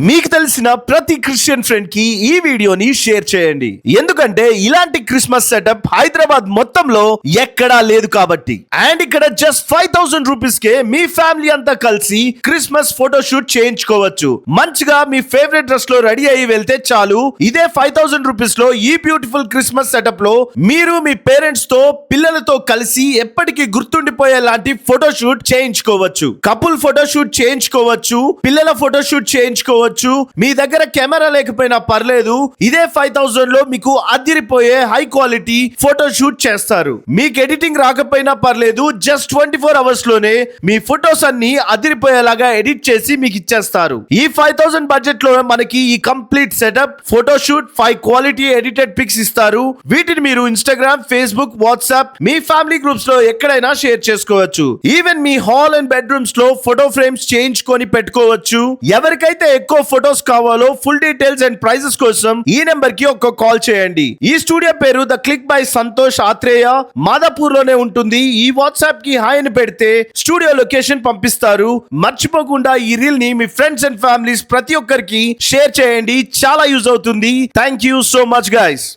మీకు తెలిసిన ప్రతి క్రిస్టియన్ ఫ్రెండ్ కి ఈ వీడియోని షేర్ చేయండి, ఎందుకంటే ఇలాంటి క్రిస్మస్ సెటప్ హైదరాబాద్ మొత్తంలో ఎక్కడా లేదు కాబట్టి. అండ్ ఇక్కడ జస్ట్ 5000 రూపీస్ కే మీ ఫ్యామిలీ అంతా కలిసి క్రిస్మస్ ఫోటోషూట్ చేయించుకోవచ్చు. మంచిగా మీ ఫేవరెట్ డ్రెస్ లో రెడీ అయ్యి వెళ్తే చాలు. ఇదే 5000 రూపీస్ లో ఈ బ్యూటిఫుల్ క్రిస్మస్ సెటప్ లో మీరు మీ పేరెంట్స్ తో పిల్లలతో కలిసి ఎప్పటికీ గుర్తుండిపోయే లాంటి ఫోటోషూట్ చేయించుకోవచ్చు. కపుల్ ఫోటోషూట్ చేయించుకోవచ్చు, పిల్లల ఫోటోషూట్ చేయించుకోవచ్చు. మీ దగ్గర కెమెరా లేకపోయినా పర్లేదు, ఇదే 5000 లో మీకు అదిరిపోయే హై క్వాలిటీ ఫోటోషూట్ చేస్తారు. మీకు ఎడిటింగ్ రాకపోయినా పర్లేదు, జస్ట్ 24 అవర్స్ లోనే మీ ఫోటోస్ అన్ని అదిరిపోయేలాగా ఎడిట్ చేసి మీకు ఇచ్చేస్తారు. ఈ 5000 బడ్జెట్ లో మనకి ఈ complete setup photoshoot 5 quality edited pics ఇస్తారు. వీటిని మీరు ఇన్స్టాగ్రామ్, ఫేస్బుక్, వాట్సాప్, మీ ఫ్యామిలీ గ్రూప్స్ లో ఎక్కడైనా షేర్ చేసుకోవచ్చు. ఈవెన్ మీ హాల్ అండ్ బెడ్రూమ్స్ లో ఫోటో ఫ్రేమ్స్ చేయించుకొని పెట్టుకోవచ్చు. ఎవరికైతే ఎక్కువ ఫోటోస్ కావాలో ఫుల్ డీటెయిల్స్ అండ్ ప్రైజెస్ కోసం ఈ నెంబర్ కి ఒక కాల్ చేయండి. ఈ స్టూడియో పేరు The Click by Santosh Athreya, Madhapur లోనే ఉంటుంది. ఈ వాట్సాప్ కి హాయ్ అని పెడితే స్టూడియో లొకేషన్ పంపిస్తారు. మర్చిపోకుండా ఈ రీల్ ని మీ ఫ్రెండ్స్ అండ్ ఫ్యామిలీస్ ప్రతి ఒక్కరికి షేర్ చేయండి, చాలా యూజ్ అవుతుంది. Thank you so much guys.